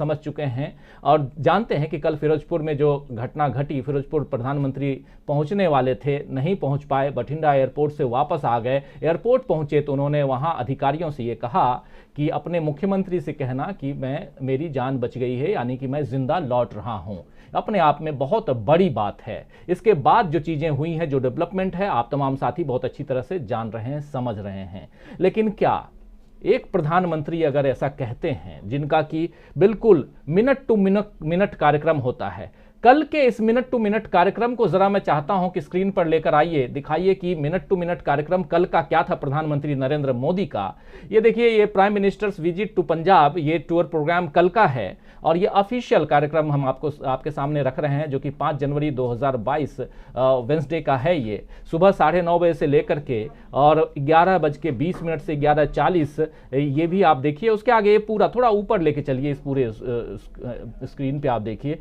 समझ चुके हैं और जानते हैं कि कल फिरोजपुर में जो घटना घटी, फिरोजपुर प्रधानमंत्री पहुंचने वाले थे, नहीं पहुंच पाए, बठिंडा एयरपोर्ट से वापस आ गए। एयरपोर्ट पहुंचे तो उन्होंने वहां अधिकारियों से ये कहा कि अपने मुख्यमंत्री से कहना कि मेरी जान बच गई है, यानी कि मैं जिंदा लौट रहा हूं। अपने आप में बहुत बड़ी बात है। इसके बाद जो चीजें हुई हैं, जो डेवलपमेंट है, आप तमाम साथी बहुत अच्छी तरह से जान रहे हैं, समझ रहे हैं। लेकिन क्या एक प्रधानमंत्री अगर ऐसा कहते हैं, जिनका कि बिल्कुल मिनट टू मिनट कार्यक्रम होता है, कल के इस मिनट टू मिनट कार्यक्रम को जरा मैं चाहता हूं कि स्क्रीन पर लेकर आइए, दिखाइए कि मिनट टू मिनट कार्यक्रम कल का क्या था प्रधानमंत्री नरेंद्र मोदी का। ये देखिए, ये prime minister's visit to Punjab, ये टूर प्रोग्राम कल का है और ये ऑफिशियल कार्यक्रम हम आपके सामने रख रहे हैं, जो कि 5 जनवरी 2022 वेंसडे का है। ये सुबह 9:30 बजे से लेकर के और 11:20 से 11:40, ये भी आप देखिए। उसके आगे ये पूरा थोड़ा ऊपर लेके चलिए, इस पूरे स्क्रीन पे आप देखिए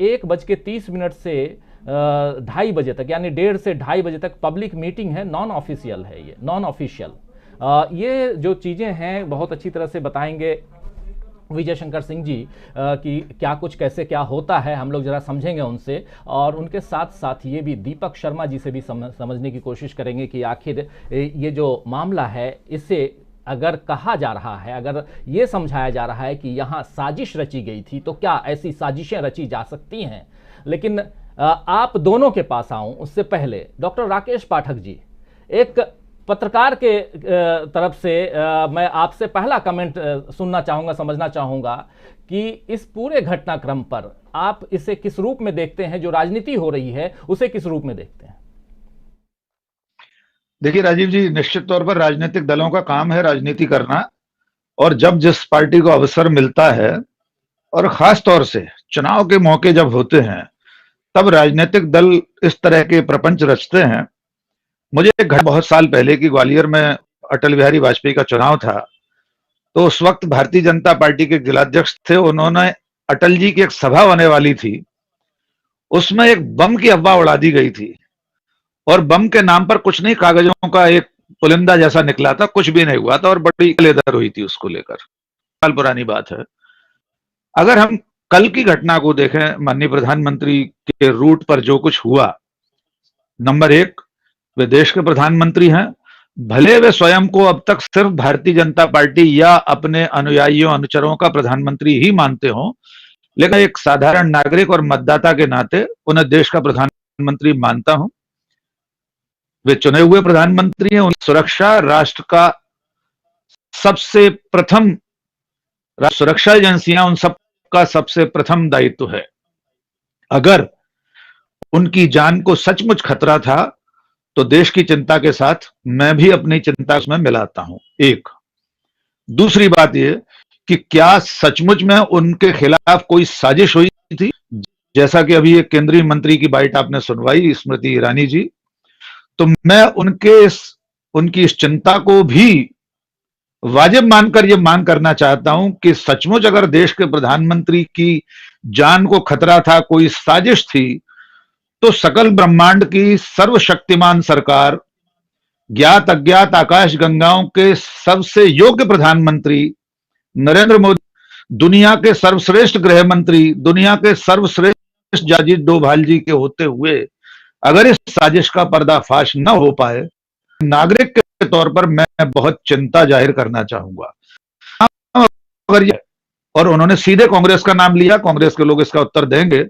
1:30 से 2:30 बजे तक, यानी 1:30 से 2:30 बजे तक पब्लिक मीटिंग है, नॉन ऑफिशियल है, ये नॉन ऑफिशियल। ये जो चीज़ें हैं बहुत अच्छी तरह से बताएंगे विजय शंकर सिंह जी कि क्या कुछ कैसे क्या होता है, हम लोग जरा समझेंगे उनसे, और उनके साथ साथ ये भी दीपक शर्मा जी से भी समझने की कोशिश करेंगे कि आखिर ये जो मामला है, इससे अगर कहा जा रहा है, अगर ये समझाया जा रहा है कि यहाँ साजिश रची गई थी, तो क्या ऐसी साजिशें रची जा सकती हैं। लेकिन आप दोनों के पास आऊं उससे पहले डॉक्टर राकेश पाठक जी, एक पत्रकार के तरफ से मैं आपसे पहला कमेंट सुनना चाहूंगा, समझना चाहूंगा कि इस पूरे घटनाक्रम पर आप इसे किस रूप में देखते हैं, जो राजनीति हो रही है उसे किस रूप में देखते हैं। देखिए राजीव जी, निश्चित तौर पर राजनीतिक दलों का काम है राजनीति करना, और जब जिस पार्टी को अवसर मिलता है और खास तौर से चुनाव के मौके जब होते हैं, तब राजनीतिक दल इस तरह के प्रपंच रचते हैं। मुझे एक घटना बहुत साल पहले की, ग्वालियर में अटल बिहारी वाजपेयी का चुनाव था, तो उस वक्त भारतीय जनता पार्टी के जिलाध्यक्ष थे, उन्होंने अटल जी की एक सभा होने वाली थी, उसमें एक बम की अफवाह उड़ा दी गई थी और बम के नाम पर कुछ नहीं, कागजों का एक पुलिंदा जैसा निकला था, कुछ भी नहीं हुआ था और बड़ी लेदर हुई थी उसको लेकर। साल पुरानी बात है। अगर हम कल की घटना को देखें, माननीय प्रधानमंत्री के रूट पर जो कुछ हुआ, नंबर एक, वे देश के प्रधानमंत्री हैं, भले वे स्वयं को अब तक सिर्फ भारतीय जनता पार्टी या अपने अनुयायियों अनुचरों का प्रधानमंत्री ही मानते हों, लेकिन एक साधारण नागरिक और मतदाता के नाते उन्हें देश का प्रधानमंत्री मानता हूं। वे चुने हुए प्रधानमंत्री हैं, उनकी सुरक्षा राष्ट्र का सबसे प्रथम, सुरक्षा एजेंसियां उन सब का सबसे प्रथम दायित्व है। अगर उनकी जान को सचमुच खतरा था तो देश की चिंता के साथ मैं भी अपनी चिंता उसमें मिलाता हूं। एक दूसरी बात यह कि क्या सचमुच में उनके खिलाफ कोई साजिश हुई थी, जैसा कि अभी एक केंद्रीय मंत्री की बाइट आपने सुनवाई, स्मृति ईरानी जी, तो मैं उनकी इस चिंता को भी वाजिब मानकर यह मांग करना चाहता हूं कि सचमुच अगर देश के प्रधानमंत्री की जान को खतरा था, कोई साजिश थी, तो सकल ब्रह्मांड की सर्वशक्तिमान सरकार, ज्ञात अज्ञात आकाश गंगाओं के सबसे योग्य प्रधानमंत्री नरेंद्र मोदी, दुनिया के सर्वश्रेष्ठ गृह मंत्री, दुनिया के सर्वश्रेष्ठ जाजिद डोभाल जी के होते हुए अगर इस साजिश का पर्दाफाश न हो पाए, नागरिक के तौर पर मैं बहुत चिंता जाहिर करना चाहूंगा। और उन्होंने सीधे कांग्रेस का नाम लिया, कांग्रेस के लोग इसका उत्तर देंगे,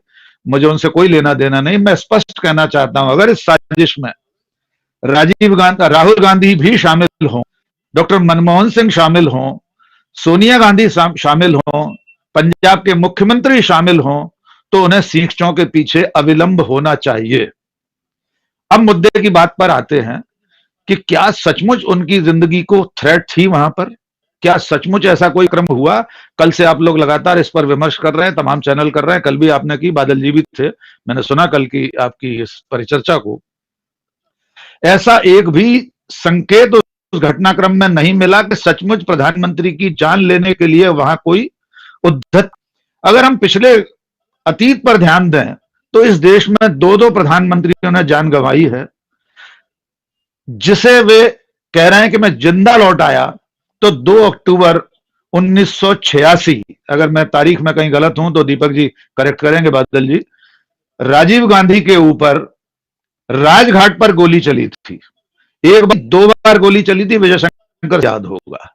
मुझे उनसे कोई लेना देना नहीं। मैं स्पष्ट कहना चाहता हूं, अगर इस साजिश में राहुल गांधी भी शामिल हों, डॉक्टर मनमोहन सिंह शामिल हों, सोनिया गांधी शामिल हों, पंजाब के मुख्यमंत्री शामिल हों, तो उन्हें सीखों के पीछे अविलंब होना चाहिए। अब मुद्दे की बात पर आते हैं कि क्या सचमुच उनकी जिंदगी को थ्रेट थी वहां पर, क्या सचमुच ऐसा कोई क्रम हुआ। कल से आप लोग लगातार इस पर विमर्श कर रहे हैं, तमाम चैनल कर रहे हैं, कल भी आपने की, बादल जी भी थे, मैंने सुना कल की आपकी इस परिचर्चा को। ऐसा एक भी संकेत उस घटनाक्रम में नहीं मिला कि सचमुच प्रधानमंत्री की जान लेने के लिए वहां कोई उद्धत। अगर हम पिछले अतीत पर ध्यान दें तो इस देश में दो प्रधानमंत्रियों ने जान गंवाई है। जिसे वे कह रहे हैं कि मैं जिंदा लौट आया, तो 2 अक्टूबर 1986, अगर मैं तारीख में कहीं गलत हूं तो दीपक जी करेक्ट करेंगे, बादल जी, राजीव गांधी के ऊपर राजघाट पर गोली चली थी। एक बार, दो बार गोली चली थी, विजय शंकर याद होगा।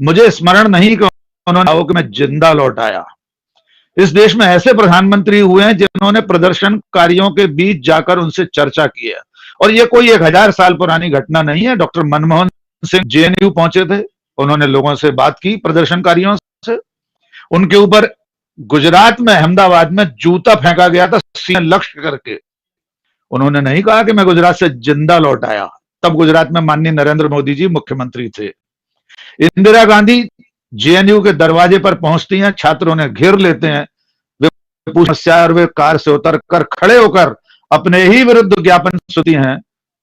मुझे स्मरण नहीं कि उन्होंने कहा कि मैं जिंदा लौट आया। इस देश में ऐसे प्रधानमंत्री हुए हैं जिन्होंने प्रदर्शनकारियों के बीच जाकर उनसे चर्चा की है, और ये कोई 1000 साल पुरानी घटना नहीं है। डॉक्टर मनमोहन सिंह जेएनयू पहुंचे थे, उन्होंने लोगों से बात की, प्रदर्शनकारियों से। उनके ऊपर गुजरात में, अहमदाबाद में जूता फेंका गया था सीने लक्ष्य करके। उन्होंने नहीं कहा कि मैं गुजरात से जिंदा लौट आया। तब गुजरात में माननीय नरेंद्र मोदी जी मुख्यमंत्री थे। इंदिरा गांधी जेएनयू के दरवाजे पर पहुंचती हैं, छात्र उन्हें घेर लेते हैं, वे समस्या, और वे कार से उतरकर खड़े होकर अपने ही विरुद्ध ज्ञापन सुनती हैं।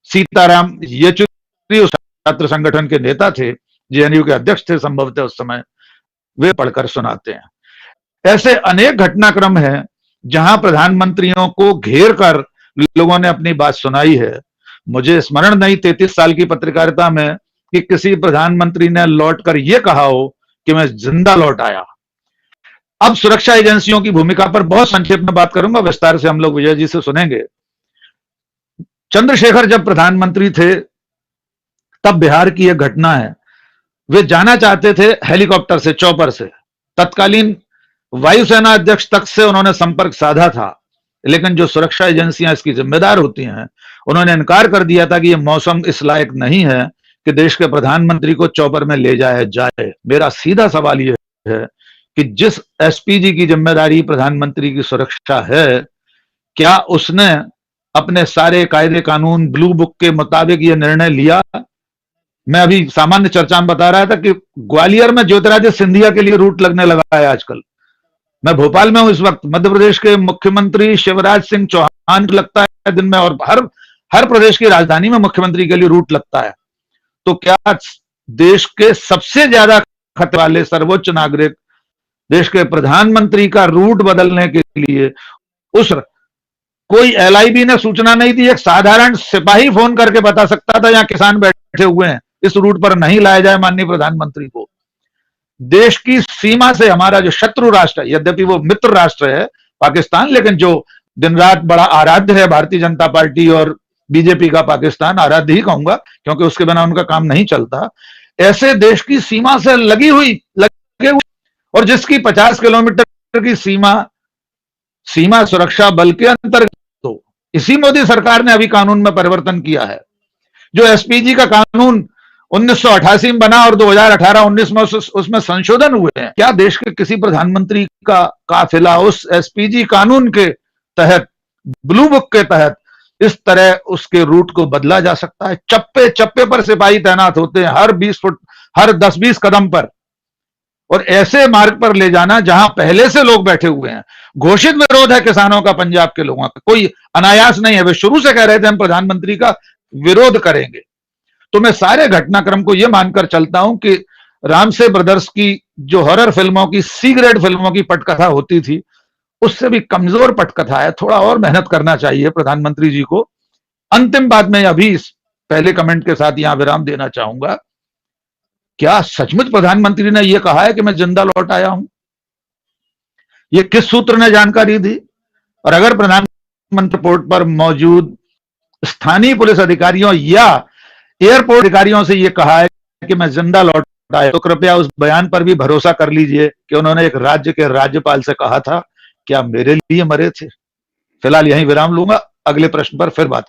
सीताराम येचुरी उस छात्र संगठन के नेता थे, जेएनयू के अध्यक्ष थे संभवतः उस समय, वे पढ़कर सुनाते हैं। ऐसे अनेक घटनाक्रम हैं जहां प्रधानमंत्रियों को घेर कर लोगों ने अपनी बात सुनाई है। मुझे स्मरण नहीं 33 साल की पत्रकारिता में कि किसी प्रधानमंत्री ने लौटकर यह कहा हो कि मैं जिंदा लौट आया। अब सुरक्षा एजेंसियों की भूमिका पर बहुत संक्षेप में बात करूंगा, विस्तार से हम लोग विजय जी से सुनेंगे। चंद्रशेखर जब प्रधानमंत्री थे तब बिहार की एक घटना है। वे जाना चाहते थे हेलीकॉप्टर से, चॉपर से। तत्कालीन वायुसेना अध्यक्ष तक से उन्होंने संपर्क साधा था, लेकिन जो सुरक्षा एजेंसियां इसकी जिम्मेदार होती हैं, उन्होंने इनकार कर दिया था कि यह मौसम इस लायक नहीं है कि देश के प्रधानमंत्री को चॉपर में ले जाया जाए। मेरा सीधा सवाल यह है कि जिस एसपीजी की जिम्मेदारी प्रधानमंत्री की सुरक्षा है, क्या उसने अपने सारे कायदे कानून, ब्लू बुक के मुताबिक यह निर्णय लिया? मैं अभी सामान्य चर्चा में बता रहा था कि ग्वालियर में ज्योतिरादित्य सिंधिया के लिए रूट लगने लगा है आजकल। मैं भोपाल में हूं इस वक्त, मध्य प्रदेश के मुख्यमंत्री शिवराज सिंह चौहान लगता है दिन में, और हर प्रदेश की राजधानी में मुख्यमंत्री के लिए रूट लगता है। तो क्या देश के सबसे ज्यादा खतरे वाले सर्वोच्च नागरिक, देश के प्रधानमंत्री का रूट बदलने के लिए उस कोई एलआईबी ने सूचना नहीं दी? एक साधारण सिपाही फोन करके बता सकता था यहां किसान बैठे हुए हैं, इस रूट पर नहीं लाया जाए माननीय प्रधानमंत्री को। देश की सीमा से हमारा जो शत्रु राष्ट्र है, यद्यपि वो मित्र राष्ट्र है पाकिस्तान, लेकिन जो दिन रात बड़ा आराध्य है भारतीय जनता पार्टी और बीजेपी का पाकिस्तान, आराध्य ही कहूंगा क्योंकि उसके बिना उनका काम नहीं चलता, ऐसे देश की सीमा से लगे हुई और जिसकी 50 किलोमीटर की सीमा सुरक्षा बल के अंतर्गत, तो इसी मोदी सरकार ने अभी कानून में परिवर्तन किया है। जो एसपीजी का कानून 1988 में बना और 2018-19 में उसमें संशोधन हुए हैं, क्या देश के किसी प्रधानमंत्री का काफिला उस एसपीजी कानून के तहत, ब्लू बुक के तहत, इस तरह उसके रूट को बदला जा सकता है? चप्पे चप्पे पर सिपाही तैनात होते हैं, हर 20 फुट, हर 10-20 कदम पर, और ऐसे मार्ग पर ले जाना जहां पहले से लोग बैठे हुए हैं। घोषित विरोध है किसानों का, पंजाब के लोगों का, कोई अनायास नहीं है, वे शुरू से कह रहे थे हम प्रधानमंत्री का विरोध करेंगे। तो मैं सारे घटनाक्रम को यह मानकर चलता हूं कि रामसे ब्रदर्स की जो हॉरर फिल्मों की, सी ग्रेड फिल्मों की पटकथा होती थी, उससे भी कमजोर पटकथा है। थोड़ा और मेहनत करना चाहिए प्रधानमंत्री जी को। अंतिम बात में अभी इस पहले कमेंट के साथ यहां विराम देना चाहूंगा, क्या सचमुच प्रधानमंत्री ने यह कहा है कि मैं जिंदा लौट आया हूं? यह किस सूत्र ने जानकारी दी? और अगर प्रधानमंत्री पोर्ट पर मौजूद स्थानीय पुलिस अधिकारियों या एयरपोर्ट अधिकारियों से यह कहा है कि मैं जिंदा लौट आया, तो कृपया उस बयान पर भी भरोसा कर लीजिए कि उन्होंने एक राज्य के राज्यपाल से कहा था, क्या मेरे लिए मरे थे? फिलहाल यहीं विराम लूंगा, अगले प्रश्न पर फिर बात